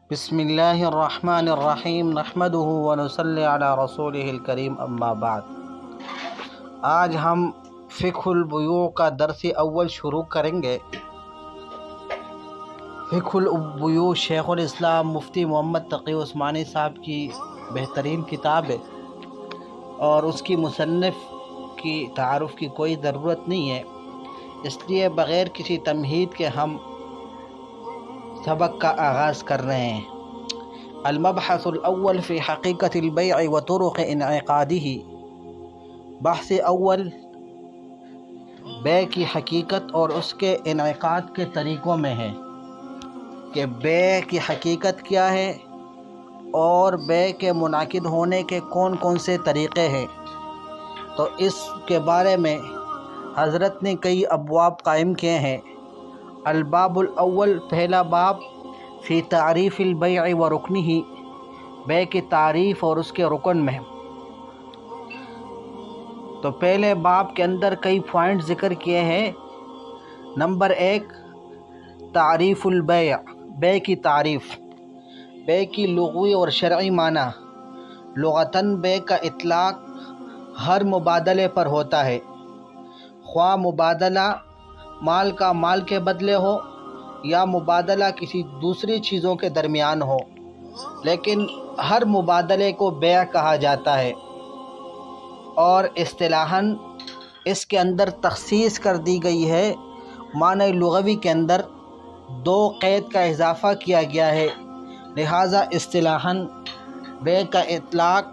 بسم اللہ الرحمن الرحیم نحمدہ ونصلی علی رسولہ الکریم اما بعد۔ آج ہم فقہ البیوع کا درس اول شروع کریں گے۔ فقہ البیوع شیخ الاسلام مفتی محمد تقی عثمانی صاحب کی بہترین کتاب ہے اور اس کی مصنف کی تعارف کی کوئی ضرورت نہیں ہے، اس لیے بغیر کسی تمہید کے ہم سبق کا آغاز کر رہے ہیں۔ المبحث الاول فی حقیقت البیع و طرق انعقادہ۔ بحث اول بیع کی حقیقت اور اس کے انعقاد کے طریقوں میں ہے کہ بیع کی حقیقت کیا ہے اور بیع کے منعقد ہونے کے کون کون سے طریقے ہیں۔ تو اس کے بارے میں حضرت نے کئی ابواب قائم کیے ہیں۔ الباب الاول، پہلا باب، فی تعریف البیع و رکنہ، بیع کی تعریف اور اس کے رکن میں۔ تو پہلے باب کے اندر کئی پوائنٹ ذکر کیے ہیں۔ نمبر 1، تعریف البیع، بیع کی تعریف۔ بیع کی لغوی اور شرعی معنی۔ لغتاً بیع کا اطلاق ہر مبادلے پر ہوتا ہے، خواہ مبادلہ مال کا مال کے بدلے ہو یا مبادلہ کسی دوسری چیزوں کے درمیان ہو، لیکن ہر مبادلے کو بیع کہا جاتا ہے۔ اور اصطلاحاً اس کے اندر تخصیص کر دی گئی ہے، معنی لغوی کے اندر 2 قید کا اضافہ کیا گیا ہے، لہٰذا اصطلاحاً بیع کا اطلاق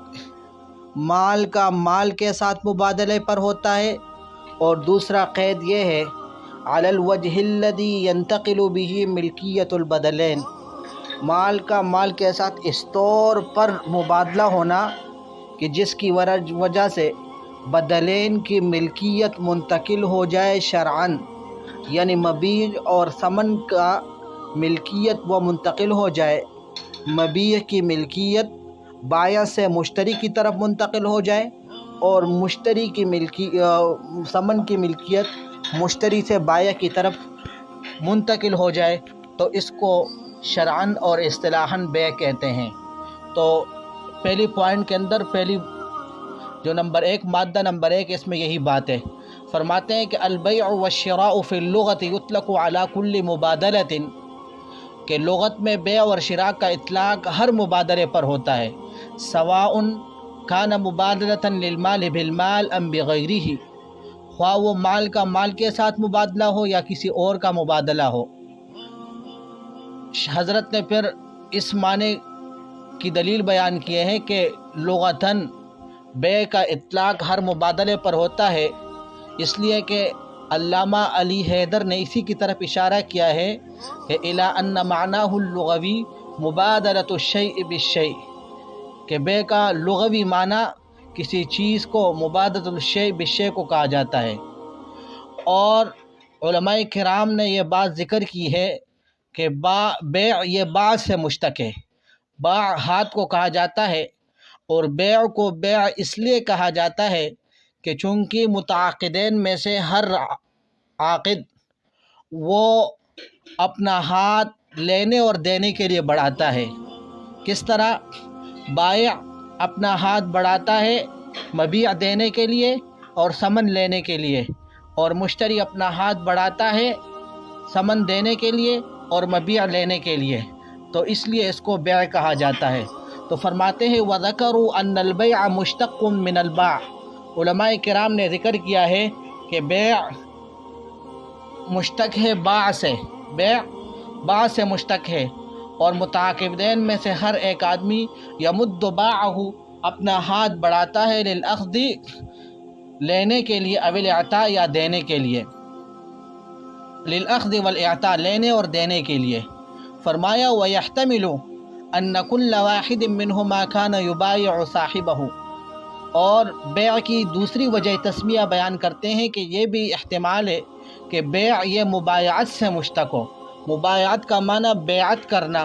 مال کا مال کے ساتھ مبادلے پر ہوتا ہے، اور دوسرا قید یہ ہے، علی الوجہ الذی ینتقل بہ ملکیت البدلین، مال کا مال کے ساتھ اس طور پر مبادلہ ہونا کہ جس کی وجہ سے بدلین کی ملکیت منتقل ہو جائے شرعاً، یعنی مبیع اور ثمن کا ملکیت وہ منتقل ہو جائے، مبیع کی ملکیت بائع سے مشتری کی طرف منتقل ہو جائے اور مشتری کی ثمن کی ملکیت مشتری سے بائع کی طرف منتقل ہو جائے، تو اس کو شرعاً اور اصطلاحاً بیع کہتے ہیں۔ تو پہلی پوائنٹ کے اندر پہلی جو نمبر 1 مادہ نمبر 1 اس میں یہی بات ہے۔ فرماتے ہیں کہ البیع والشراء فی اللغۃ یطلق علی کل مبادلۃ، کہ لغت میں بیع اور شراء کا اطلاق ہر مبادلے پر ہوتا ہے، سواء کان مبادلۃ للمال بالمال ام بغیرہ، خواہ وہ مال کا مال کے ساتھ مبادلہ ہو یا کسی اور کا مبادلہ ہو۔ حضرت نے پھر اس معنی کی دلیل بیان کیے ہیں کہ لغتاً بیع کا اطلاق ہر مبادلے پر ہوتا ہے، اس لیے کہ علامہ علی حیدر نے اسی کی طرف اشارہ کیا ہے کہ الی ان معناہ اللغوی مبادلۃ الشیء بالشیء، کہ بیع کا لغوی معنی کسی چیز کو مبادلۃ الشیء بالشیء کو کہا جاتا ہے۔ اور علماء کرام نے یہ بات ذکر کی ہے کہ بیع یہ باع سے مشتق ہے، باع ہاتھ کو کہا جاتا ہے، اور بیع کو بیع اس لیے کہا جاتا ہے کہ چونکہ متعاقدین میں سے ہر عاقد وہ اپنا ہاتھ لینے اور دینے کے لیے بڑھاتا ہے۔ کس طرح؟ بائع اپنا ہاتھ بڑھاتا ہے مبیع دینے کے لیے اور ثمن لینے کے لیے، اور مشتری اپنا ہاتھ بڑھاتا ہے ثمن دینے کے لیے اور مبیع لینے کے لیے، تو اس لیے اس کو بیع کہا جاتا ہے۔ تو فرماتے ہیں وَذَكَرُوا أَنَّ الْبَيْعَ مُشْتَقٌ مِّنَ الْبَاعِ، علماء کرام نے ذکر کیا ہے کہ بیع مشتق ہے باع سے، بیع باع سے مشتق ہے، اور متعاقدین میں سے ہر ایک آدمی یمد باعہ اپنا ہاتھ بڑھاتا ہے للأخذ لینے کے لیے، او الاعطاء یا دینے کے لیے، للأخذ والاعطاء لینے اور دینے کے لیے۔ فرمایا وَيَحْتَمِلُ أَنَّ كُلَّ وَاحِدٍ مِّنْهُمَا كَانَ يُبَايِعُ صَاحِبَهُ، اور بیع کی دوسری وجہ تسمیہ بیان کرتے ہیں کہ یہ بھی احتمال ہے کہ بیع یہ مبایعت سے مشتق ہو۔ مبایعت کا معنی بیعت کرنا،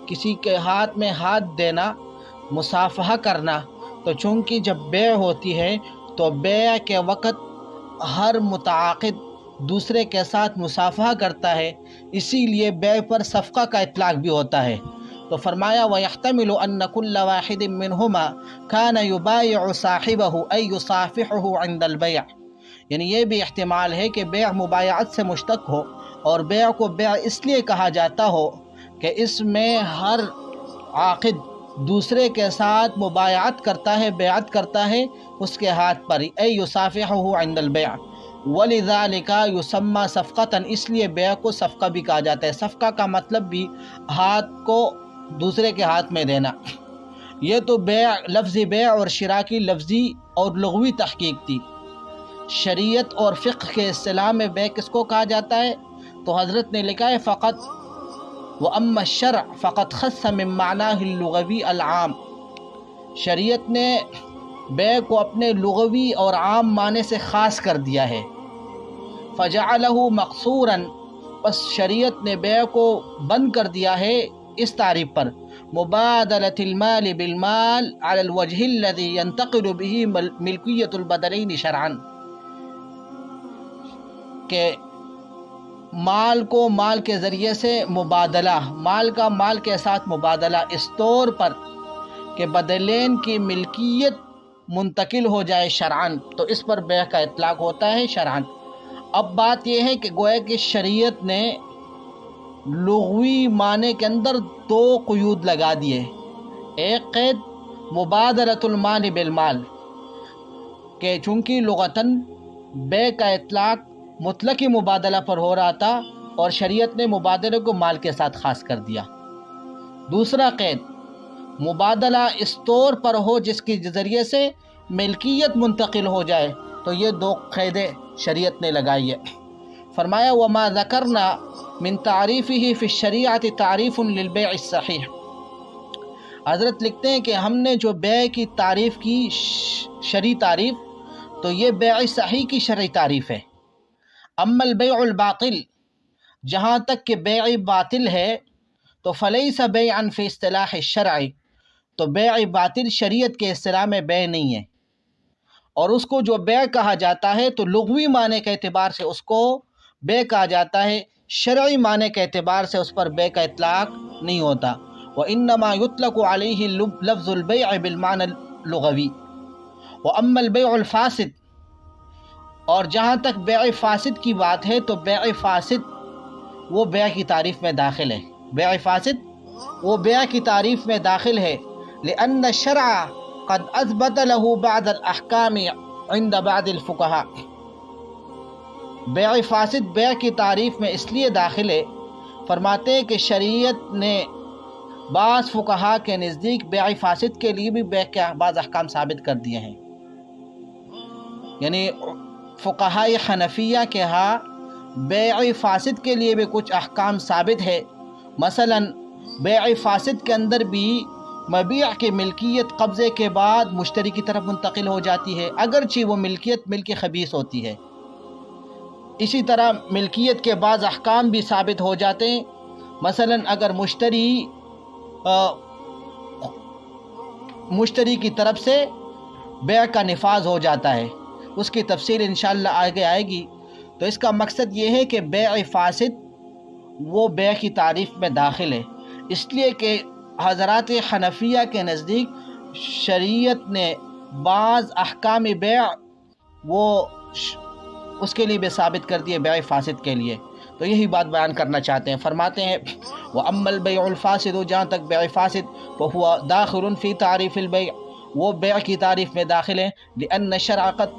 کسی کے ہاتھ میں ہاتھ دینا، مصافحہ کرنا۔ تو چونکہ جب بیع ہوتی ہے تو بیع کے وقت ہر متعاقد دوسرے کے ساتھ مصافحہ کرتا ہے، اسی لیے بیع پر صفقہ کا اطلاق بھی ہوتا ہے۔ تو فرمایا وَيَحْتَمِلُ أَنَّ كُلَّ وَاحِدٍ مِّنْهُمَا كَانَ يُبَايِعُ صَاحِبَهُ أَن يُصَافِحُهُ عِنْدَ الْبَيْعِ، یعنی یہ بھی احتمال ہے کہ بیع مبایعت سے مشتق ہو، اور بیع کو بیع اس لیے کہا جاتا ہو کہ اس میں ہر عاقد دوسرے کے ساتھ مبایعت کرتا ہے، بیعت کرتا ہے اس کے ہاتھ پر، اے یصافحہ عند البیع، وَلِذَلِكَ يُسَمَّى صفقةً، اس لیے بیع کو صفقہ بھی کہا جاتا ہے۔ صفقہ کا مطلب بھی ہاتھ کو دوسرے کے ہاتھ میں دینا۔ یہ تو بیع، لفظی بیع اور شراء کی لفظی اور لغوی تحقیق تھی۔ شریعت اور فقہ کے اصطلاح میں بیع کس کو کہا جاتا ہے؟ تو حضرت نے لکھا ہے فقط وَأَمَّا الشَّرْعُ فَقَدْ خَصَّ مِن مَّعْنَاهِ اللُّغَوِيِّ الْعَامِ، شریعت نے بیع کو اپنے لغوی اور عام معنی سے خاص کر دیا ہے۔ فَجَعَلَهُ مَقْصُورًا، بس شریعت نے بیع کو بند کر دیا ہے اس تعریف پر، مُبَادَلَةِ الْمَالِ بِالْمَالِ عَلَى الْوَجْهِ الَّذِي يَنْتَقِلُ بِهِ مِلْكِيَّةُ الْبَدَنَيْنِ شَرْعًا، کہ مال کو مال کے ذریعے سے مبادلہ، مال کا مال کے ساتھ مبادلہ اس طور پر کہ بدلین کی ملکیت منتقل ہو جائے شرعاً، تو اس پر بیع کا اطلاق ہوتا ہے شرعاً۔ اب بات یہ ہے کہ گویا کہ شریعت نے لغوی معنی کے اندر دو قیود لگا دیے۔ ایک قید مبادلۃ المال بالمال، کہ چونکہ لغتاً بیع کا اطلاق مطلقی مبادلہ پر ہو رہا تھا اور شریعت نے مبادلے کو مال کے ساتھ خاص کر دیا۔ دوسرا قید مبادلہ اس طور پر ہو جس کے ذریعے سے ملکیت منتقل ہو جائے، تو یہ دو قیدیں شریعت نے لگائی ہے۔ فرمایا وما ذکرنا من تعریفہ فی الشریعۃ تعریف للبیع الصحیح، حضرت لکھتے ہیں کہ ہم نے جو بیع کی تعریف کی شرعی تعریف، تو یہ بیع صحیح کی شرعی تعریف ہے۔ اما البیع الباطل، جہاں تک کہ بیع باطل ہے تو فلیس بیعا فی اصطلاح الشرع، تو بیع باطل شریعت کے اصطلاح میں بیع نہیں ہے، اور اس کو جو بیع کہا جاتا ہے تو لغوی معنی کے اعتبار سے اس کو بیع کہا جاتا ہے، شرعی معنی کے اعتبار سے اس پر بیع کا اطلاق نہیں ہوتا۔ وانما یطلق علیہ لفظ البیع بالمعنی اللغوی۔ واما البیع الفاسد، اور جہاں تک بیع فاسد کی بات ہے تو بیع فاسد وہ بیع کی تعریف میں داخل ہے، بیع فاسد وہ بیع کی تعریف میں داخل ہے، لأن الشرع قد اثبت له بعض الاحکام عند بعض الفقہاء، بیع فاسد بیع کی تعریف میں اس لیے داخل ہے، فرماتے ہیں کہ شریعت نے بعض فقہاء کے نزدیک بیع فاسد کے لیے بھی بیع کے بعض احکام ثابت کر دیے ہیں، یعنی فقہاء حنفیہ کے ہاں بیع فاسد کے لیے بھی کچھ احکام ثابت ہے۔ مثلا بیع فاسد کے اندر بھی مبیع کی ملکیت قبضے کے بعد مشتری کی طرف منتقل ہو جاتی ہے، اگرچہ وہ ملکیت ملک خبیث ہوتی ہے۔ اسی طرح ملکیت کے بعض احکام بھی ثابت ہو جاتے ہیں، مثلا اگر مشتری کی طرف سے بیع کا نفاذ ہو جاتا ہے، اس کی تفصیل انشاءاللہ آگے آئے گی، تو اس کا مقصد یہ ہے کہ بیع فاسد وہ بیع کی تعریف میں داخل ہے، اس لیے کہ حضرات حنفیہ کے نزدیک شریعت نے بعض احکام بیع وہ اس کے لیے بھی ثابت کر دیے بیع فاسد کے لیے، تو یہی بات بیان کرنا چاہتے ہیں۔ فرماتے ہیں وَأَمَّا الْبَيْعُ الْفَاسِدُ، جہاں تک بیع فاسد فَهُوَ دَاخِلٌ فِي تَعْرِيفِ الْبَيْعِ، وہ بیع کی تعریف میں داخل ہے، لِأَنَّ الشَّرْعَ قَدْ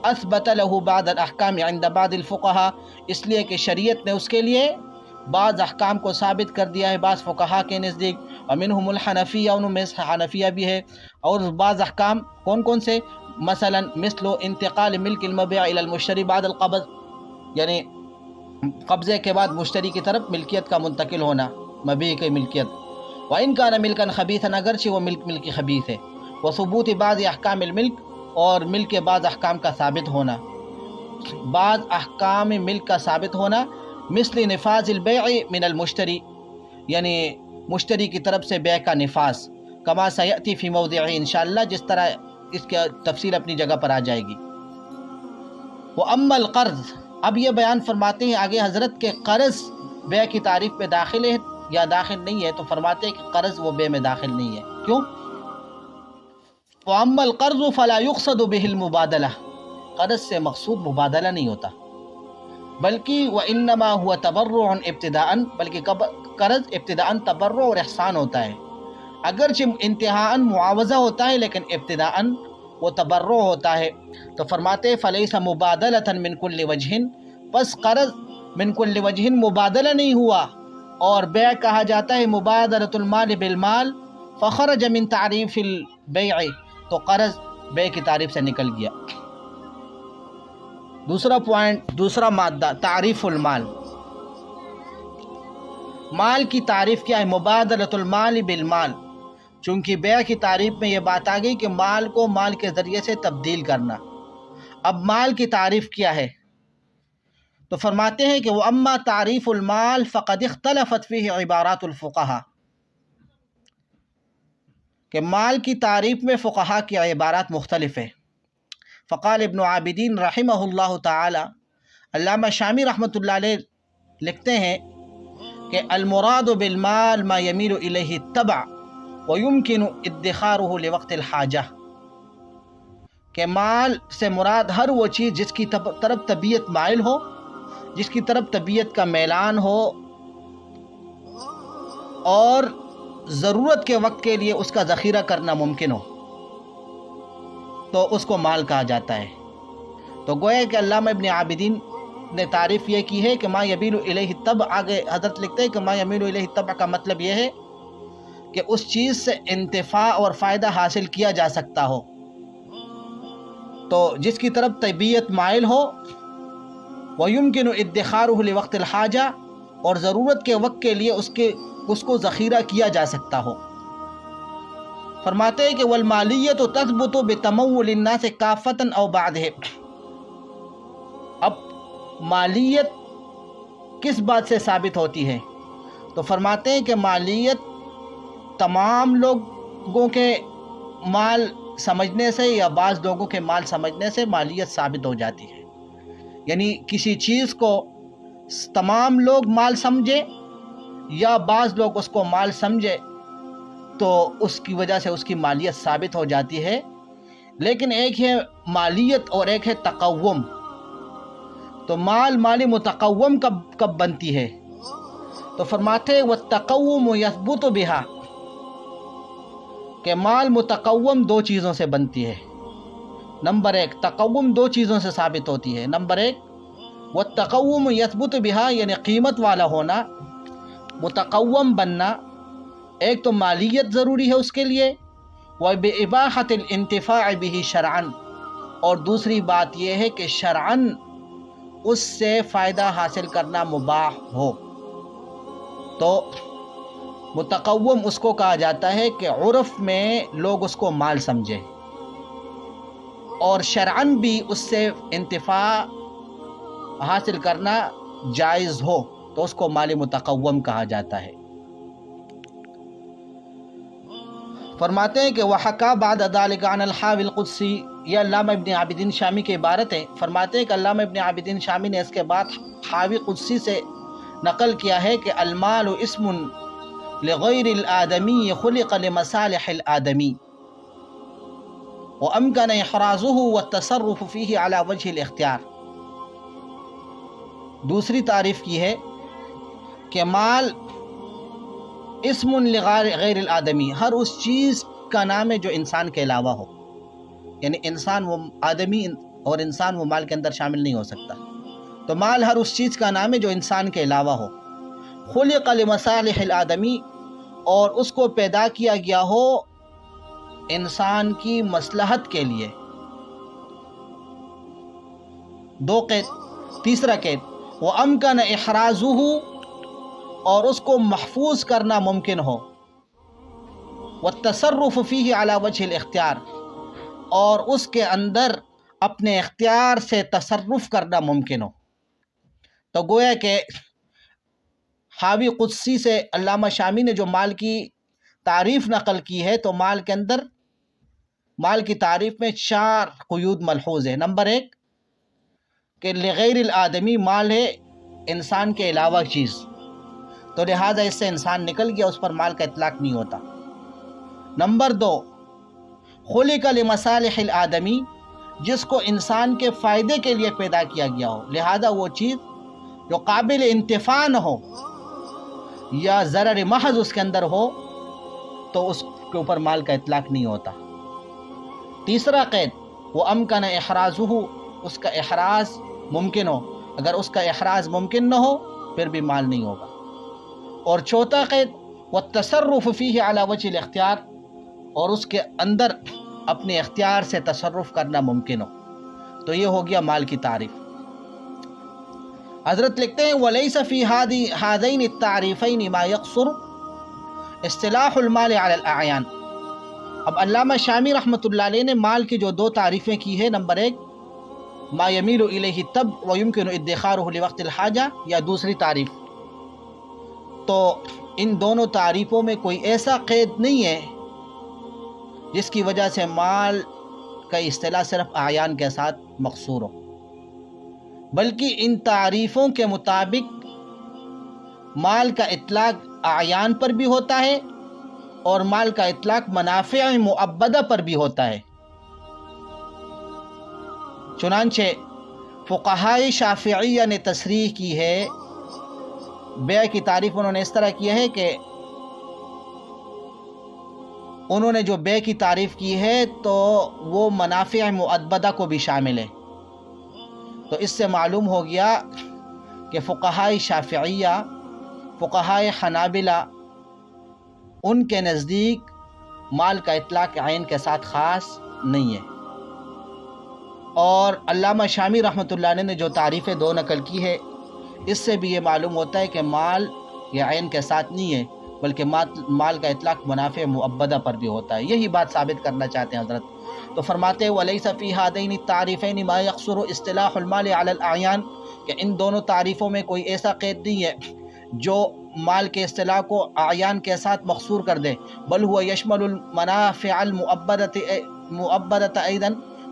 اثبت له بعض الاحکام عند بعض الفقہاء، اس لیے کہ شریعت نے اس کے لیے بعض احکام کو ثابت کر دیا ہے بعض فقہاء کے نزدیک، ومنہم الحنفیہ، ان میں حنفیہ بھی ہے، اور بعض احکام کون کون سے، مثلا مثل انتقال ملک المبیع الی المشتری بعد القبض، یعنی قبضے کے بعد مشتری کی طرف ملکیت کا منتقل ہونا، مبیع کی ملکیت، وان کان ملکا خبیثا، اگرچہ وہ ملک خبیث ہے، وثبوت بعض احکام الملک، اور ملک کے بعض احکام کا ثابت ہونا، بعض احکام ملک کا ثابت ہونا، مثل نفاذ البیع من المشتری، یعنی مشتری کی طرف سے بیع کا نفاذ، کما سیأتی فی موضعہ، انشاءاللہ جس طرح اس کی تفصیل اپنی جگہ پر آ جائے گی۔ وَأَمَّا الْقَرْض، اب یہ بیان فرماتے ہیں آگے حضرت کے قرض بیع کی تعریف میں داخل ہے، یا داخل نہیں ہے، تو فرماتے ہیں کہ قرض وہ بے میں داخل نہیں ہے۔ کیوں؟ وَأَمَّا الْقَرْضُ فَلَا يُقْصَدُ بِهِ الْمُبَادَلَةُ، قرض سے مقصود مبادلہ نہیں ہوتا، بلکہ وَإِنَّمَا هُوَ تَبَرُّعٌ ابتداءً، بلکہ قرض ابتداءً تبرع اور احسان ہوتا ہے، اگرچہ انتہاءً معاوضہ ہوتا ہے لیکن ابتداءً وہ تبرع ہوتا ہے۔ تو فرماتے ہیں فَلَيْسَ مُبَادَلَةً مِنْ كُلِّ وَجْهٍ، پس قرض من کل وجہ مبادلہ نہیں ہوا، اور بیع کہا جاتا ہے مبادلۃ المال بالمال، فخرج من تعریف البیع، تو قرض بیع کی تعریف سے نکل گیا۔ دوسرا پوائنٹ، دوسرا مادہ، تعریف المال۔ مال کی تعریف کیا ہے؟ مبادلۃ المال بالمال، چونکہ بیع کی تعریف میں یہ بات آ گئی کہ مال کو مال کے ذریعے سے تبدیل کرنا۔ اب مال کی تعریف کیا ہے؟ تو فرماتے ہیں کہ وَأَمَّا تَعْرِيفُ الْمَالِ فَقَدْ اخْتَلَفَتْ فِيهِ عِبَارَاتُ الْفُقَهَاءِ، کہ مال کی تعریف میں فقہا کی عبارات مختلف ہے۔ فقال ابن عابدین رحمہ اللہ تعالی، علامہ شامی رحمۃ اللہ علیہ لکھتے ہیں کہ المراد بالمال ما يميل الیہ الطبع ويمكن ادخارہ لوقت الحاجہ، کہ مال سے مراد ہر وہ چیز جس کی طرف طبیعت مائل ہو، جس کی طرف طبیعت کا میلان ہو، اور ضرورت کے وقت کے لیے اس کا ذخیرہ کرنا ممکن ہو، تو اس کو مال کہا جاتا ہے۔ تو گویا کہ علامہ ابن عابدین نے تعریف یہ کی ہے کہ ما یمیل الیہ الطبع، آگے حضرت لکھتے ہیں کہ ما یمیل الیہ الطبع کا مطلب یہ ہے کہ اس چیز سے انتفاع اور فائدہ حاصل کیا جا سکتا ہو، تو جس کی طرف طبیعت مائل ہو، وَيُمْكِنُ ادِّخَارُهُ لِوَقْتِ الْحَاجَةِ، اور ضرورت کے وقت کے لیے اس کو ذخیرہ کیا جا سکتا ہو۔ فرماتے ہیں کہ وَالْمَالِيَّةُ تَثْبُتُ بِتَمَوُّلِ النَّاسِ كَافَّةً أَوْ بَعْضِهِمْ، اب مالیت کس بات سے ثابت ہوتی ہے؟ تو فرماتے ہیں کہ مالیت تمام لوگوں کے مال سمجھنے سے یا بعض لوگوں کے مال سمجھنے سے مالیت ثابت ہو جاتی ہے۔ یعنی کسی چیز کو تمام لوگ مال سمجھے یا بعض لوگ اس کو مال سمجھے تو اس کی وجہ سے اس کی مالیت ثابت ہو جاتی ہے۔ لیکن ایک ہے مالیت اور ایک ہے تقوم۔ تو مال متقوم کب بنتی ہے؟ تو فرماتے وَالتَّقَوُّمُ يَثْبُتُ بِهَا، کہ مال متقوم دو چیزوں سے بنتی ہے۔ نمبر ایک، تقوم دو چیزوں سے ثابت ہوتی ہے۔ نمبر ایک، وَالتَّقَوُّمُ يَثْبُتُ بِهَا، یعنی قیمت والا ہونا، متقوم بننا۔ ایک تو مالیت ضروری ہے اس کے لیے، وَبِإِبَاحَةِ الْإِنْتِفَاعِ بِهِ شَرْعًا، اور دوسری بات یہ ہے کہ شرعاً اس سے فائدہ حاصل کرنا مباح ہو۔ تو متقوم اس کو کہا جاتا ہے کہ عرف میں لوگ اس کو مال سمجھے، اور شرعاً بھی اس سے انتفاع حاصل کرنا جائز ہو، تو اس کو مال متقوم کہا جاتا ہے۔ فرماتے ہیں کہ وَحَكَى بَعْدَ ذَلِكَ عَنَ الْحَاوِي الْقُدْسِي، یہ علامہ ابن عابدین شامی کی عبارت ہے۔ فرماتے ہیں کہ علامہ ابن عابدین شامی نے اس کے بعد حاوی قدسی سے نقل کیا ہے کہ المال اسم لغیر الآدمی خلق لمصالح الآدمی وأمكن إحرازه والتصرف فيه على وجه الاختیار۔ دوسری تعریف کی ہے کہ مال اسم لغیر الآدمی، ہر اس چیز کا نام ہے جو انسان کے علاوہ ہو، یعنی انسان وہ آدمی اور انسان وہ مال کے اندر شامل نہیں ہو سکتا۔ تو مال ہر اس چیز کا نام ہے جو انسان کے علاوہ ہو، خلق لمصالح الآدمی، اور اس کو پیدا کیا گیا ہو انسان کی مصلحت کے لیے۔ دو قید، تیسرا قید وَأَمْكَنَ إِحْرَازُهُ، اور اس کو محفوظ کرنا ممکن ہو، وَالتَّصَرُّفُ فِيهِ عَلَى وَجْهِ الْاِخْتِيَارِ، اور اس کے اندر اپنے اختیار سے تصرف کرنا ممکن ہو۔ تو گویا کہ حاوی قدسی سے علامہ شامی نے جو مال کی تعریف نقل کی ہے، تو مال کے اندر، مال کی تعریف میں 4 قیود ملحوظ ہے۔ نمبر ایک کہ لغیر الآدمی، مال ہے انسان کے علاوہ چیز۔ تو لہٰذا اس سے انسان نکل گیا، اس پر مال کا اطلاق نہیں ہوتا۔ نمبر 2، خلق لمصالح الآدمی، جس کو انسان کے فائدے کے لیے پیدا کیا گیا ہو، لہذا وہ چیز جو قابل انتفاع نہ ہو یا ضرر محض اس کے اندر ہو تو اس کے اوپر مال کا اطلاق نہیں ہوتا۔ تیسرا قید، وہ امکن احرازہ، اس کا احراز ممکن ہو، اگر اس کا احراز ممکن نہ ہو پھر بھی مال نہیں ہوگا۔ اور چوتھا قید، والتصرف فیہ علی وجہ الاختیار، اور اس کے اندر اپنے اختیار سے تصرف کرنا ممکن ہو، تو یہ ہو گیا مال کی تعریف۔ حضرت لکھتے ہیں وَلَيْسَ فِي هَذَيْنِ التَّعْرِيفَيْنِ مَا يَقْصُرُ اصطلاح المال علی الاعیان۔ اب علامہ شامی رحمۃ اللہ علیہ نے مال کی جو 2 تعریفیں کی ہے، نمبر 1 ما یمیل الیہ الطبع ویمکن ادخارہ لوقت الحاجہ، یا دوسری تعریف، تو ان دونوں تعریفوں میں کوئی ایسا قید نہیں ہے جس کی وجہ سے مال کا اصطلاح صرف اعیان کے ساتھ مقصور ہو، بلکہ ان تعریفوں کے مطابق مال کا اطلاق اعیان پر بھی ہوتا ہے اور مال کا اطلاق منافع مؤبدہ پر بھی ہوتا ہے۔ چنانچہ فقہائے شافعیہ نے تصریح کی ہے، بیع کی تعریف انہوں نے اس طرح کی ہے کہ انہوں نے جو بیع کی تعریف کی ہے تو وہ منافع مؤبدہ کو بھی شامل ہے۔ تو اس سے معلوم ہو گیا کہ فقہائے شافعیہ، فقہائے حنابلہ، ان کے نزدیک مال کا اطلاق عین کے ساتھ خاص نہیں ہے۔ اور علامہ شامی رحمۃ اللہ علیہ نے جو تعریفیں 2 نقل کی ہے، اس سے بھی یہ معلوم ہوتا ہے کہ مال یہ عین کے ساتھ نہیں ہے بلکہ مال کا اطلاق منافع مؤبدہ پر بھی ہوتا ہے۔ یہی بات ثابت کرنا چاہتے ہیں حضرت، تو فرماتے ہیں وَلَيْسَ فِي هَذَيْنِ التَّعْرِيفَيْنِ مَا يَقْصُرُ اصطلاح المال علی الاعیان، کہ ان دونوں تعریفوں میں کوئی ایسا قید نہیں ہے جو مال کے اصطلاح کو اعیان کے ساتھ مقصور کر دے، بل هو يشمل المنافع المؤبدة ایضا،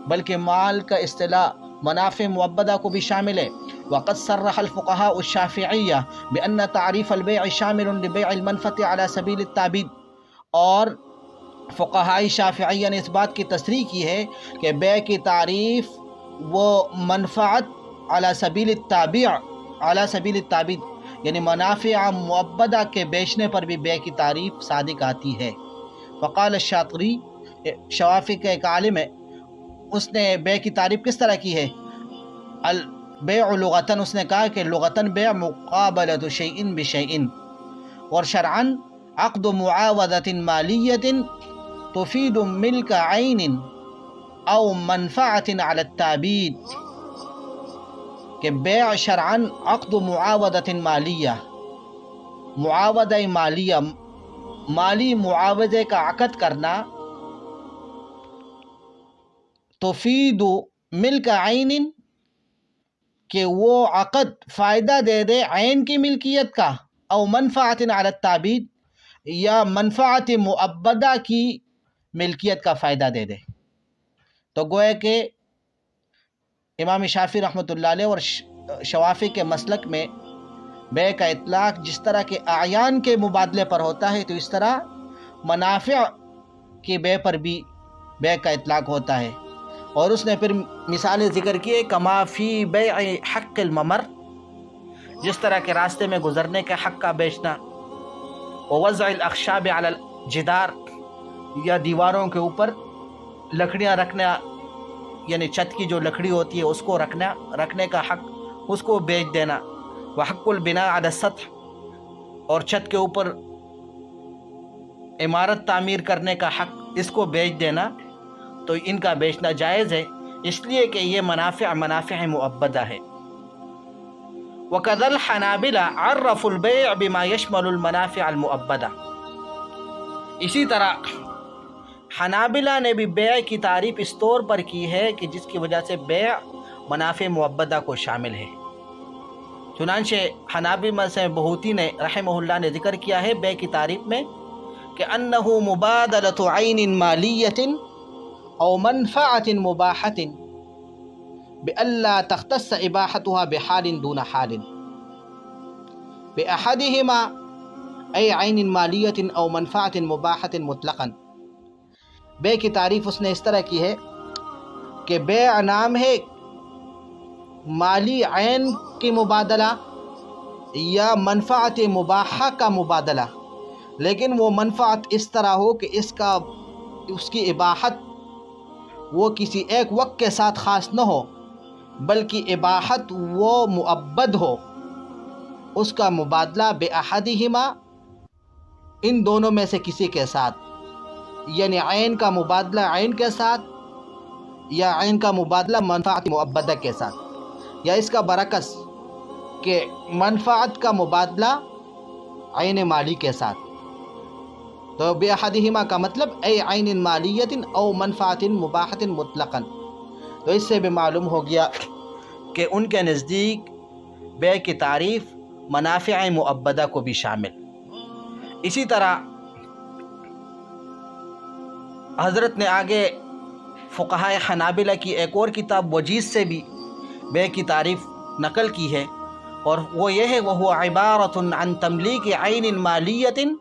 بلکہ مال کا اصطلاح منافع مؤبدہ کو بھی شامل ہے۔ وقد صرح الفقهاء الشافعیہ بأن تعریف البیع شامل لبیع المنفعة على سبیل التعبید، اور فقہاء شافعیہ نے اس بات کی تصریح کی ہے کہ بیع کی تعریف وہ منفعت علی سبیل التعبید، یعنی منافع مؤبدہ کے بیچنے پر بھی بیع کی تعریف صادق آتی ہے۔ فقال الشاطری، شوافی کا ایک عالم ہے، اس نے بیع کی تعریف کس طرح کی ہے؟ البیع لغتاً، اس نے کہا کہ لغتاً بیع مقابلۃ شیء بشیء، اور شرعاً عقد معاوضۃ مالیۃ تفید ملک عین او منفعۃ علی التعبید، کہ بیع شرعاً عقد معاوضۃ مالیہ، معاوضہ مالیہ، مالی معاوضے کا عقد کرنا، تفید ملک عین، کہ وہ عقد فائدہ دے دے عین کی ملکیت کا، او منفعۃ علی التعبید، یا منفعت مؤبدہ کی ملکیت کا فائدہ دے دے۔ تو گویا کہ امام شافعی رحمۃ اللہ علیہ اور شوافی کے مسلک میں بیع کا اطلاق جس طرح کے اعیان کے مبادلے پر ہوتا ہے، تو اس طرح منافع کی بیع پر بھی بیع کا اطلاق ہوتا ہے۔ اور اس نے پھر مثالیں ذکر کی، کما فی بیع حق الممر، جس طرح کے راستے میں گزرنے کے حق کا بیچنا، ووضع الاخشاب علی الجدار، یا دیواروں کے اوپر لکڑیاں رکھنا، یعنی چھت کی جو لکڑی ہوتی ہے اس کو رکھنے کا حق، اس کو بیچ دینا، وحق البناء علی السطح، اور چھت کے اوپر عمارت تعمیر کرنے کا حق، اس کو بیچ دینا، تو ان کا بیچنا جائز ہے، اس لیے کہ یہ منافع مؤبدہ ہے۔ وَكَذَا الْحَنَابِلَةُ عَرَّفُوا الْبَيْعَ بِمَا يَشْمَلُ الْمَنَافِعَ الْمُؤَبَّدَةَ، اسی طرح حنابلہ نے بھی بیع کی تعریف اس طور پر کی ہے کہ جس کی وجہ سے بیع منافع مؤبدہ کو شامل ہے۔ چنانچہ حنابلہ سے بہوتی نے رحمہ اللہ نے ذکر کیا ہے بیع کی تعریف میں کہ انہ مبادلۃ عین مالیۃ او منفعۃ مباحۃ بألا تختص اباحتها بحال دون حال، بأحدهما ای عین مالیت او منفعت مباحت مطلقا. بے کی تعریف اس نے اس طرح کی ہے کہ بیع نام ہے مالی عین کی مبادلہ یا منفعت مباحہ کا مبادلہ، لیکن وہ منفعت اس طرح ہو کہ اس کی اباحت وہ کسی ایک وقت کے ساتھ خاص نہ ہو، بلکہ اباحت وہ مؤبد ہو. اس کا مبادلہ بأحدہما، ان دونوں میں سے کسی کے ساتھ، یعنی عین کا مبادلہ عین کے ساتھ یا عین کا مبادلہ منفعت مؤبدہ کے ساتھ، یا اس کا برعکس کہ منفعت کا مبادلہ عین مالی کے ساتھ. تو بأحدہما کا مطلب اے عین مالیت او منفعت مباحت مطلقا. تو اس سے بھی معلوم ہو گیا کہ ان کے نزدیک بیع کی تعریف منافع مؤبدہ کو بھی شامل. اسی طرح حضرت نے آگے فقہائے حنابلہ کی ایک اور کتاب وجیز سے بھی بیع کی تعریف نقل کی ہے، اور وہ یہ ہے وَهُوَ عِبَارَةٌ عَن تَمْلِيكِ عَيْنٍ مَالِيَّةٍ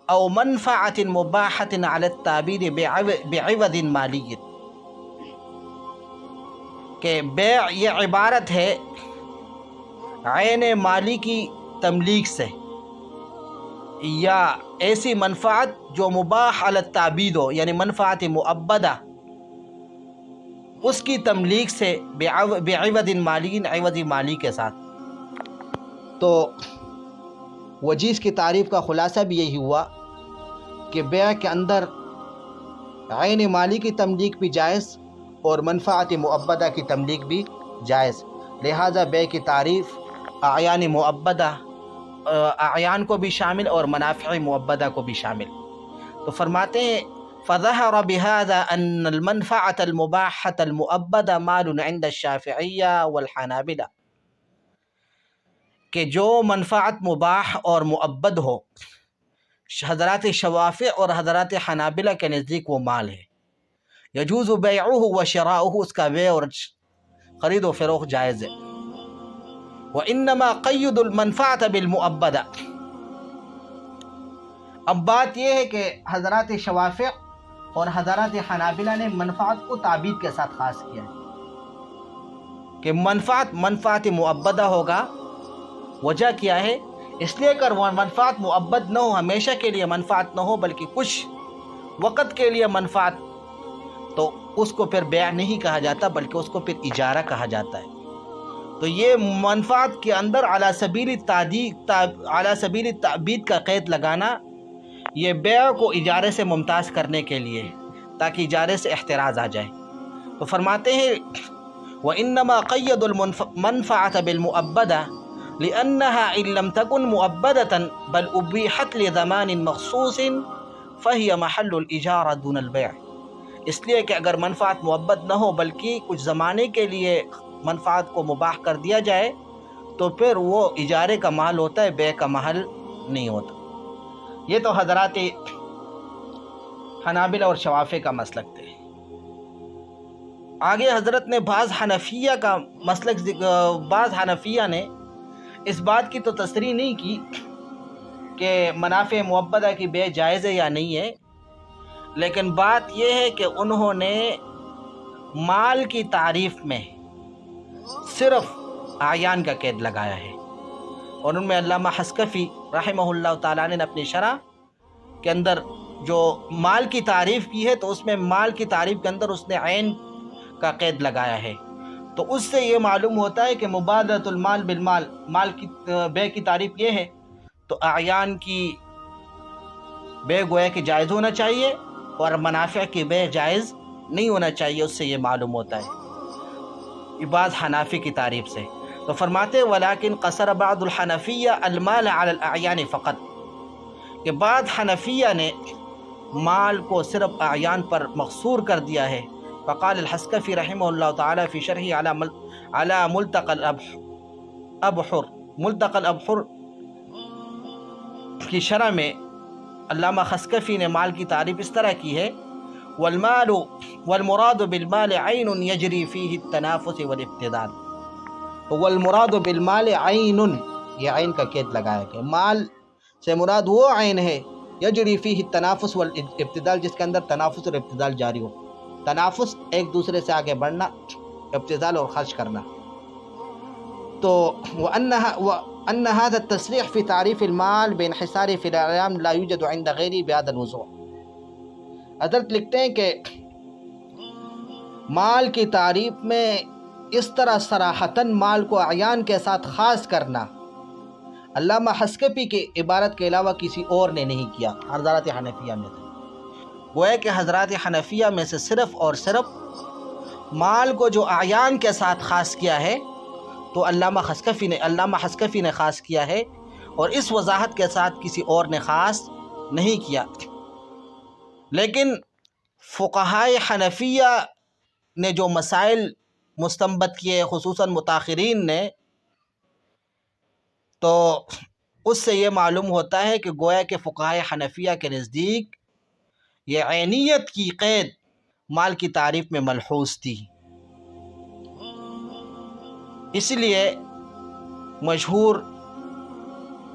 او منفعت مباحت علی التعبید بعوض مالی. کہ بیع یہ عبارت ہے عین مالی کی تملیک سے یا ایسی منفعت جو مباح علی التعبید ہو، یعنی منفعت مؤبدہ، اس کی تملیک سے بعوض مالی، عوض مالی کے ساتھ. تو وجیز کی تعریف کا خلاصہ بھی یہی ہوا کہ بیع کے اندر عین مالی کی تملیک بھی جائز اور منفعت مؤبدہ کی تملیک بھی جائز. لہذا بیع کی تعریف اعیان مؤبدہ، اعیان کو بھی شامل اور منافع مؤبدہ کو بھی شامل. تو فرماتے ہیں فظہر بہذا ان المنفعت المباحۃ المؤبدہ مال عند الشافعیہ والحنابلہ، کہ جو منفعت مباح اور مؤبد ہو حضرات شوافع اور حضرات حنابلہ کے نزدیک وہ مال ہے. یجوز بیعہ و شراؤہ، اس کا بیع اور خرید و فروخت جائز ہے. وانما قید المنفعت بالمؤبدہ. اب بات یہ ہے کہ حضرات شوافع اور حضرات حنابلہ نے منفعت کو تعبید کے ساتھ خاص کیا ہے کہ منفعت مؤبدہ ہوگا. وجہ کیا ہے؟ اس لیے کہ وہ منفعت مؤبد نہ ہو، ہمیشہ کے لیے منفعت نہ ہو بلکہ کچھ وقت کے لیے منفعت، تو اس کو پھر بیع نہیں کہا جاتا بلکہ اس کو پھر اجارہ کہا جاتا ہے. تو یہ منفعت کے اندر علی سبیل التعبید کا قید لگانا یہ بیع کو اجارے سے ممتاز کرنے کے لیے، تاکہ اجارے سے احتراز آ جائے. تو فرماتے ہیں وَإِنَّمَا قَيَّدُ الْمَنْفَعَةَ بِالْمُؤَبَّدَةِ لِأَنَّهَا إِن لَمْ تَكُنْ مُؤَبَّدَةً بَلْ أُبِيحَتْ لِزَمَانٍ مَخْصُوصٍ فَهِيَ مَحَلُّ الْإِجَارَةِ دُونَ الْبَيْعِ. اس لیے کہ اگر منفعت مؤبد نہ ہو بلکہ کچھ زمانے کے لیے منفعت کو مباح کر دیا جائے تو پھر وہ اجارے کا محل ہوتا ہے، بیع کا محل نہیں ہوتا. یہ تو حضرات حنابلہ اور شوافع کا مسلک تھے. آگے حضرت نے بعض حنفیہ نے اس بات کی تو تصریح نہیں کی کہ منافع مؤبدہ کی بیع جائز ہے یا نہیں ہے، لیکن بات یہ ہے کہ انہوں نے مال کی تعریف میں صرف اعیان کا قید لگایا ہے. اور ان میں علامہ حسکفی رحمہ اللہ تعالیٰ نے اپنی شرح کے اندر جو مال کی تعریف کی ہے تو اس میں مال کی تعریف کے اندر اس نے عین کا قید لگایا ہے. تو اس سے یہ معلوم ہوتا ہے کہ مبادلۃ المال بالمال، مال کی بیع کی تعریف یہ ہے تو اعیان کی بیع گویا کہ جائز ہونا چاہیے اور منافع کی بیع جائز نہیں ہونا چاہیے. اس سے یہ معلوم ہوتا ہے بعض حنفی کی تعریف سے. تو فرماتے ولیکن قصر بعض الحنفیہ المال علی الاعیان فقط، کہ بعض حنفیہ نے مال کو صرف اعیان پر مقصور کر دیا ہے. فقال الحسکفی رحمہ اللہ تعالی فی شرح علی ملتقى الابحر، ملتقى الابحر کی شرح میں علامہ حسکفی نے مال کی تعریف اس طرح کی ہے والمال والمراد بالمال عین یجری فیہ التنافس والابتذال. والمراد بالمال عین، یہ عین کا قید لگایا کہ مال سے مراد وہ عین ہے یجری فیہ التنافس والابتذال، جس کے اندر تنافس اور ابتذال جاری ہو۔ تنافس ایک دوسرے سے آگے بڑھنا، ابتذال اور خرچ کرنا۔ تو وأن هذا التصريح في تعريف المال بانحصاره في الأعيان لا يوجد عند غيره بهذا الوضوح۔ حضرت لکھتے ہیں کہ مال کی تعریف میں اس طرح صراحتاً مال کو اعیان کے ساتھ خاص کرنا علامہ حسکفی کی عبارت کے علاوہ کسی اور نے نہیں کیا حضرات حنفیہ میں سے۔ گویا کہ حضرات حنفیہ میں سے صرف اور صرف مال کو جو اعیان کے ساتھ خاص کیا ہے تو علامہ حسکفی نے خاص کیا ہے، اور اس وضاحت کے ساتھ کسی اور نے خاص نہیں کیا۔ لیکن فقہائے حنفیہ نے جو مسائل مستنبط کیے، خصوصاً متاخرین نے، تو اس سے یہ معلوم ہوتا ہے کہ گویا کہ فقہائے حنفیہ کے نزدیک یہ عینیت کی قید مال کی تعریف میں ملحوظ تھی۔ اس لیے مشہور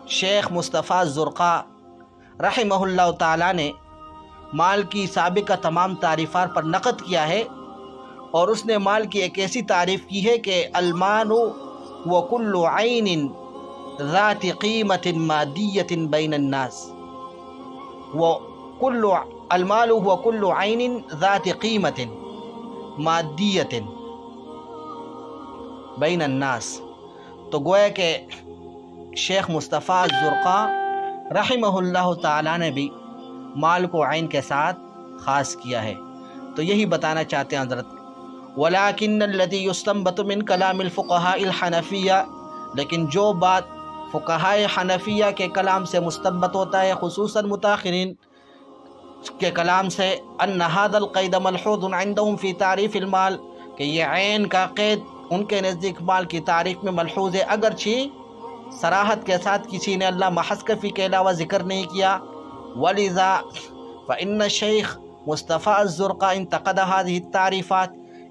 شیخ مصطفیٰ الزرقاء رحمہ اللہ تعالیٰ نے مال کی سابقہ تمام تعریفات پر نقد کیا ہے، اور اس نے مال کی ایک ایسی تعریف کی ہے کہ المال وکل عین ذات قیمت مادیت بین الناس، المال وکل عین ذات قیمت مادیت بین الناس۔ تو گویا کہ شیخ مصطفیٰ الزرقاء رحمہ اللہ تعالیٰ نے بھی مال کو عین کے ساتھ خاص کیا ہے۔ تو یہی بتانا چاہتے ہیں حضرت، ولیکن الذی یستنبط من کلام الفقہاء الحنفیہ، لیکن جو بات فقہائے حنفیہ کے کلام سے مستنبط ہوتا ہے، خصوصاً متاخرین کے کلام سے، ان ھذا القید ملحوظ عندهم فی تعریف المال، کہ یہ عین کا قید ان کے نزدیک مال کی تعریف میں ملحوظ ہے، اگرچہ صراحت کے ساتھ کسی نے علامہ حسکفی کے علاوہ ذکر نہیں کیا۔ ولذا فإن الشیخ مصطفیٰ الزرقاء انتقد هذه التعریفات،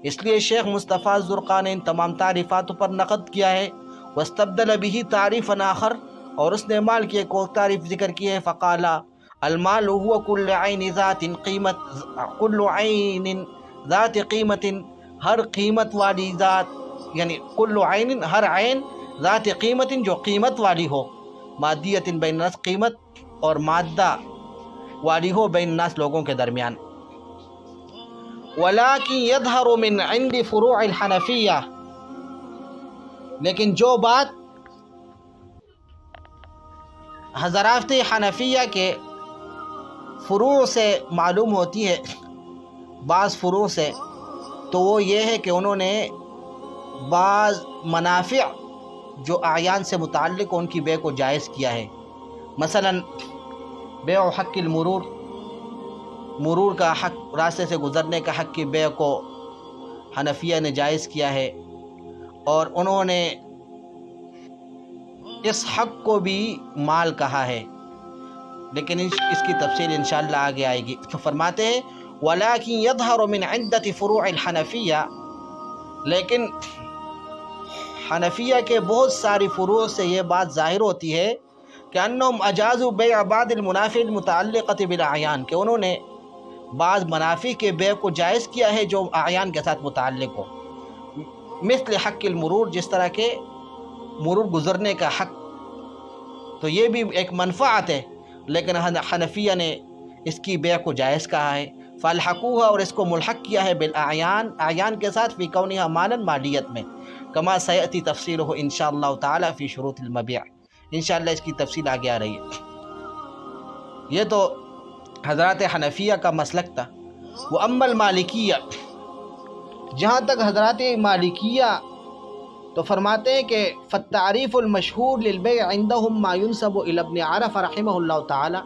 اس لیے شیخ مصطفیٰ الزرقاء نے ان تمام تعریفات پر نقد کیا ہے۔ واستبدل به تعریفا آخر، اور اس نے مال کی ایک اور تعریف ذکر کی ہے، فقال المال هو كل عین ذات قیمت، کل عین ذات قیمت، ہر قیمت والی ذات، یعنی کل عین، ہر عین، ذات قیمت، جو قیمت والی ہو، مادیت بین الناس، قیمت اور مادہ والی ہو بین الناس، لوگوں کے درمیان۔ ولیکن یظہر من عند فروع الحنفیہ، لیکن جو بات حضرات حنفیہ کے فروع سے معلوم ہوتی ہے، بعض فروع سے، تو وہ یہ ہے کہ انہوں نے بعض منافع جو اعیان سے متعلق ان کی بے کو جائز کیا ہے۔ مثلا بیع حق المرور، مرور کا حق، راستے سے گزرنے کا حق کی بے کو حنفیہ نے جائز کیا ہے، اور انہوں نے اس حق کو بھی مال کہا ہے، لیکن اس کی تفصیل انشاءاللہ آگے آئے گی۔ تو فرماتے ہیں وَلَكِنْ يَظْهَرُ مِنْ عِدَّةِ فُرُوعِ الْحَنَفِيَّةِ، لیکن حنفیہ کے بہت ساری فروع سے یہ بات ظاہر ہوتی ہے کہ انہم اجازوا بیع بعض المنافع المتعلقة بالاعیان، کہ انہوں نے بعض منافع کے بیع کو جائز کیا ہے جو اعیان کے ساتھ متعلق ہو، مثل حق المرور، جس طرح کے مرور گزرنے کا حق، تو یہ بھی ایک منفعت ہے، لیکن حنفیہ نے اس کی بیع کو جائز کہا ہے۔ فالحقوها، اور اس کو ملحق کیا ہے بالاعیان، اعیان کے ساتھ، فی کونها مالا، مالیت میں، کما سیأتی تفصیلہ انشاءاللہ تعالی فی شروط المبیع، انشاءاللہ اس کی تفصیل آگے آ رہی ہے۔ یہ تو حضرات حنفیہ کا مسلک تھا۔ وَأَمَّا الْمَالِكِيَّةُ، جہاں تک حضرات مالکیہ، تو فرماتے ہیں کہ فالتعریف المشہور للبیع عندهم ما ينسب الى ابن عرفہ رحمہ اللہ تعالی،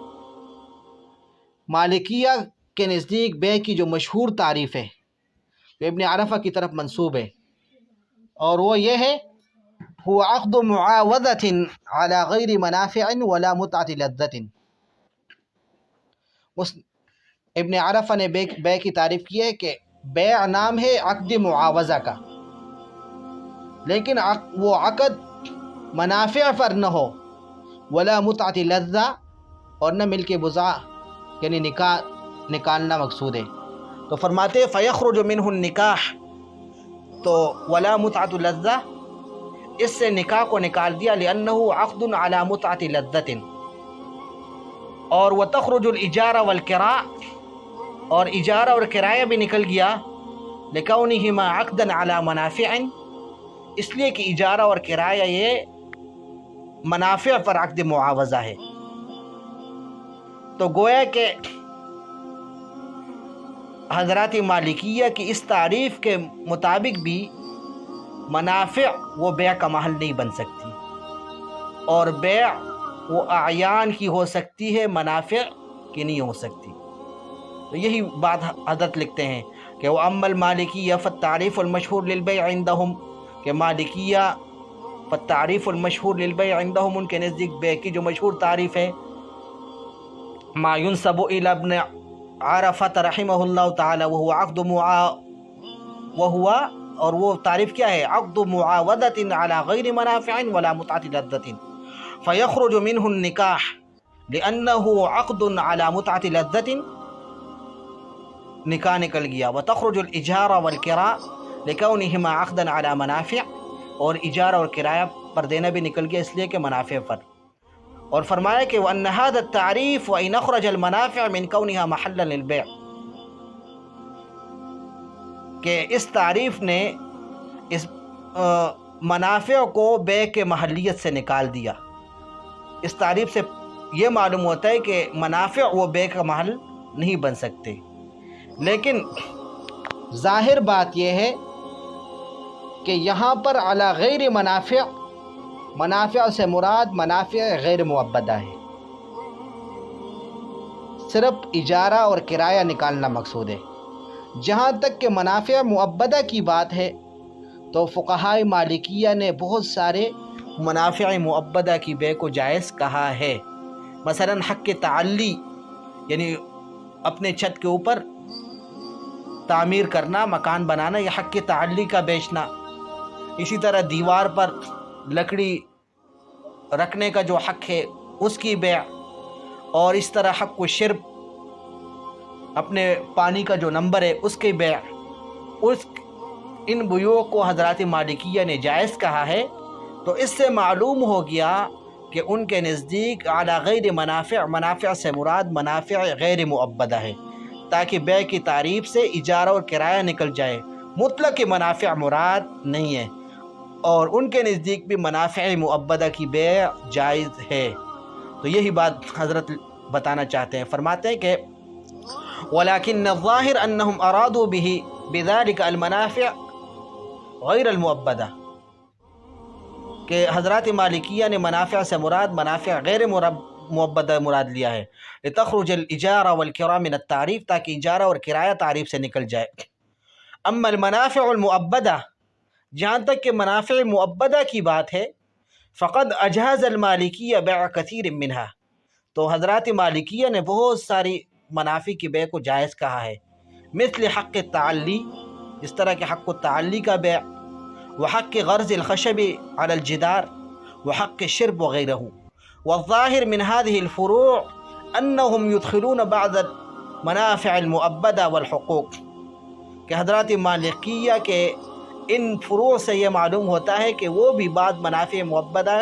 مالکیہ کے نزدیک بے کی جو مشہور تعریف ہے وہ ابن عرفہ کی طرف منسوب ہے، اور وہ یہ ہے هو عقد معاوضة على غیر منافع ولا متعة لذة۔ ابن عرفہ نے بے کی تعریف کی ہے کہ بیع نام ہے عقد معاوضہ کا، لیکن وہ عقد منافع پر نہ ہو، ولا متعت لذہ، اور نہ ملک بزا یعنی نکاح نکالنا مقصود ہے۔ تو فرماتے فیخرج منہ النکاح، تو ولا متعت لذہ اس سے نکاح کو نکال دیا، لأنہ عقد علی متعت لذۃ، اور وتخرج الاجارہ والکراء، اور اجارہ اور کرایہ بھی نکل گیا، لکونہما عقدا علی منافع، اس لیے کہ اجارہ اور کرایہ یہ منافع پر عقد معاوضہ ہے۔ تو گویا کہ حضرات مالکیہ کی اس تعریف کے مطابق بھی منافع وہ بیع کا محل نہیں بن سکتی، اور بیع وہ اعیان کی ہو سکتی ہے، منافع کی نہیں ہو سکتی۔ تو یہی بات حضرت لکھتے ہیں کہ وَأَمَّا الْمَالِكِيَّةُ فَالتَّعْرِيفُ الْمَشْهُورُ لِلْبَيْعِ عِنْدَهُمْ، کہ مالکیہ فالتعریف المشہور للبیع عندهم ان کے نزدیک بیع کی جو مشہور تعریف ہے، ما ينسب الى ابن عرفۃ رحمہ اللہ تعالی وهو عقد اور وہ تعریف کیا ہے؟ عقد معاوضۃ علی غیر منافع ولا متعۃ لذۃ، فیخرج منہ النکاح لأنه عقد علی متعۃ لذۃ، نکاح نکل گیا، وتخرج الاجارہ والکراء لکونہما عقدا علی منافع، اور اجارہ اور کرایہ پر دینا بھی نکل گیا اس لیے کہ منافع پر۔ اور فرمایا کہ وَأَنَّ هَذَا التَّعْرِيفُ وَإِنْ أَخْرَجَ الْمَنَافِعَ مِنْ كَوْنِهَا مَحَلًّا لِلْبَيْعِ، کہ اس تعریف نے اس منافع کو بیع کے محلیت سے نکال دیا۔ اس تعریف سے یہ معلوم ہوتا ہے کہ منافع وہ بیع کا محل نہیں بن سکتے، لیکن ظاہر بات یہ ہے کہ یہاں پر علی غیر منافع، منافع سے مراد منافع غیر معبدہ ہے، صرف اجارہ اور کرایہ نکالنا مقصود ہے۔ جہاں تک کہ منافع معبدہ کی بات ہے تو فقہائے مالکیہ نے بہت سارے منافع معبدہ کی بیع کو جائز کہا ہے، مثلا حق تعلی یعنی اپنے چھت کے اوپر تعمیر کرنا، مکان بنانا، یہ حق تعلی کا بیچنا، اسی طرح دیوار پر لکڑی رکھنے کا جو حق ہے اس کی بیع، اور اس طرح حق و شرب اپنے پانی کا جو نمبر ہے اس کی بیع، ان بیوع کو حضرات مالکیہ نے جائز کہا ہے۔ تو اس سے معلوم ہو گیا کہ ان کے نزدیک اعلی غیر منافع، منافع سے مراد منافع غیر معبدہ ہے، تاکہ بیع کی تعریف سے اجارہ اور کرایہ نکل جائے، مطلق منافع مراد نہیں ہے، اور ان کے نزدیک بھی منافع معبدہ کی بیع جائز ہے۔ تو یہی بات حضرت بتانا چاہتے ہیں، فرماتے ہیں کہ وَلَكِنَّ الظَّاهِرَ أَنَّهُمْ أَرَادُوا بِهِ بِذَلِكَ الْمَنَافِعَ غَيْرَ الْمُعَبَّدَةِ، کہ حضرات مالکیہ نے منافع سے مراد منافع غیر معبدہ مراد لیا ہے، لِتَخْرُجَ الْإِجَارَ وَالْكِرَاءَ مِنَ التَّعْرِيف، تاکہ اجارہ اور کرایہ تعریف سے نکل جائے۔ اما المنافع المعبدہ، جہاں تک کہ منافع معبدہ کی بات ہے، فقد اجاز المالکیہ بیع کثیر منہا، تو حضرات مالکیہ نے بہت ساری منافع کی بیع کو جائز کہا ہے، مثل حق التعلی، اس طرح کہ حق التعلی کا بیع، وحق غرض الخشب علی الجدار، وحق الشرب وغیرہ۔ والظاہر من هذه الفروع انہم يدخلون بعض المنافع المعبدہ والحقوق، کہ حضرات مالکیہ کے ان فروع سے یہ معلوم ہوتا ہے کہ وہ بھی بعض منافع معبدہ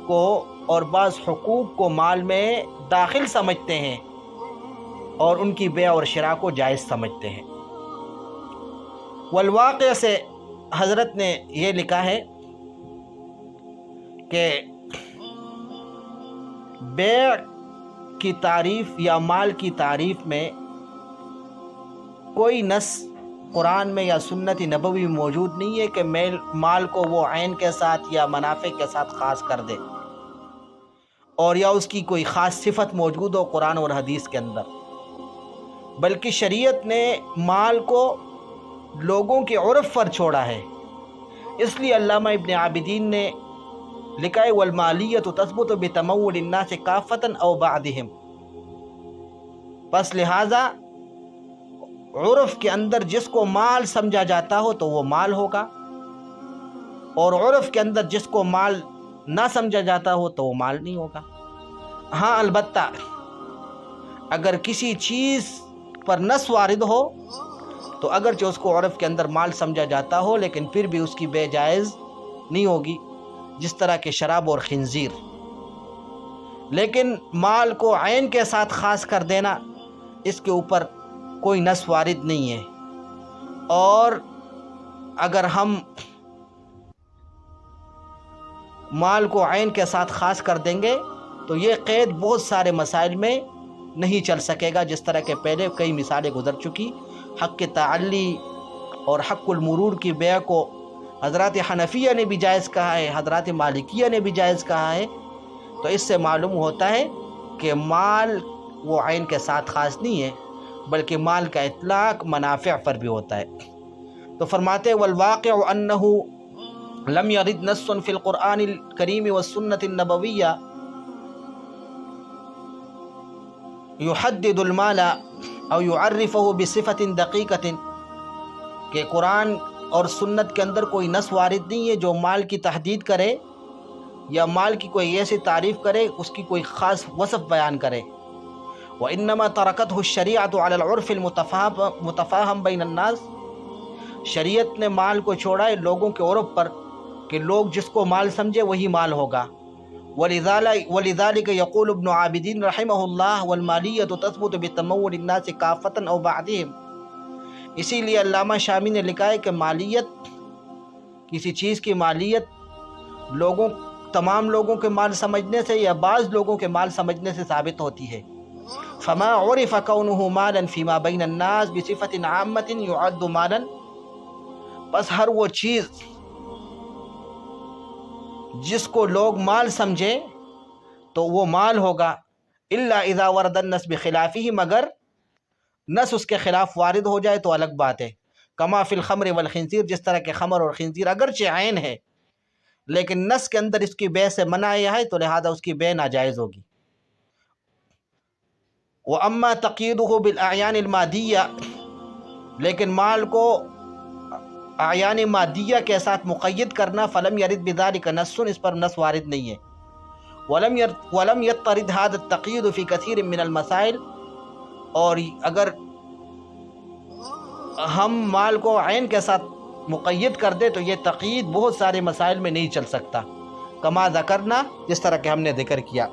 کو اور بعض حقوق کو مال میں داخل سمجھتے ہیں، اور ان کی بیع اور شراء کو جائز سمجھتے ہیں۔ والواقع سے حضرت نے یہ لکھا ہے کہ بیع کی تعریف یا مال کی تعریف میں کوئی نص قرآن میں یا سنت نبوی موجود نہیں ہے کہ مال کو وہ عین کے ساتھ یا منافع کے ساتھ خاص کر دے، اور یا اس کی کوئی خاص صفت موجود ہو قرآن اور حدیث کے اندر، بلکہ شریعت نے مال کو لوگوں کے عرف پر چھوڑا ہے۔ اس لیے علامہ ابن عابدین نے لکھا ہے والمالیۃ تثبت بتمول الناس کافۃ او بعضهم، پس لہذا عرف کے اندر جس کو مال سمجھا جاتا ہو تو وہ مال ہوگا، اور عرف کے اندر جس کو مال نہ سمجھا جاتا ہو تو وہ مال نہیں ہوگا۔ ہاں البتہ اگر کسی چیز پر نص وارد ہو تو اگرچہ اس کو عرف کے اندر مال سمجھا جاتا ہو لیکن پھر بھی اس کی بے جائز نہیں ہوگی، جس طرح کہ شراب اور خنزیر۔ لیکن مال کو عین کے ساتھ خاص کر دینا، اس کے اوپر کوئی نص وارد نہیں ہے۔ اور اگر ہم مال کو عین کے ساتھ خاص کر دیں گے تو یہ قید بہت سارے مسائل میں نہیں چل سکے گا، جس طرح کہ پہلے کئی مثالیں گزر چکی۔ حق تعلی اور حق المرور کی بیع کو حضرات حنفیہ نے بھی جائز کہا ہے، حضرات مالکیہ نے بھی جائز کہا ہے۔ تو اس سے معلوم ہوتا ہے کہ مال وہ عین کے ساتھ خاص نہیں ہے، بلکہ مال کا اطلاق منافع پر بھی ہوتا ہے۔ تو فرماتے والواقع انہ لم يرد نص فی القرآن الکریم والسنة النبویہ يحدد المال او يعرفه بصفة دقیقة، کہ قرآن اور سنت کے اندر کوئی نص وارد نہیں ہے جو مال کی تحدید کرے یا مال کی کوئی ایسی تعریف کرے، اس کی کوئی خاص وصف بیان کرے۔ وإنما تركته الشریعة على العرف المتفاہم بین الناس، شریعت نے مال کو چھوڑا ہے لوگوں کے عرف پر کہ لوگ جس کو مال سمجھے وہی مال ہوگا۔ ولذلك يقول ابن عابدین رحمہ اللہ والمالیۃ تثبت بتمول الناس کافة او بعضهم، اسی لیے علامہ شامی نے لکھا ہے کہ مالیت، کسی چیز کی مالیت تمام لوگوں کے مال سمجھنے سے یا بعض لوگوں کے مال سمجھنے سے ثابت ہوتی ہے۔ فما عرف كونه مالا فيما بين الناس بصفة عامة يعد مالا، بس ہر وہ چیز جس کو لوگ مال سمجھے تو وہ مال ہوگا، الا اذا ورد النص بخلافه، مگر نص اس کے خلاف وارد ہو جائے تو الگ بات ہے۔ کما فی الخمر والخنزیر، جس طرح کہ خمر اور خنزیر اگرچہ عین ہے لیکن نص کے اندر اس کی بیع سے منع ہے تو لہذا اس کی بیع ناجائز ہوگی۔ وَأَمَّا تَقْيِيدُهُ بِالْأَعْيَانِ الْمَادِيَّةِ، لیکن مال کو اعیان مادیہ کے ساتھ مقید کرنا، فلم یرد بذلك نص، اس پر نص وارد نہیں ہے۔ ولم يضطرد هذا التقييد في كثير من المسائل، اور اگر ہم مال کو عین کے ساتھ مقید کر دے تو یہ تقیید بہت سارے مسائل میں نہیں چل سکتا، کما ذکرنا، جس طرح کہ ہم نے ذکر کیا۔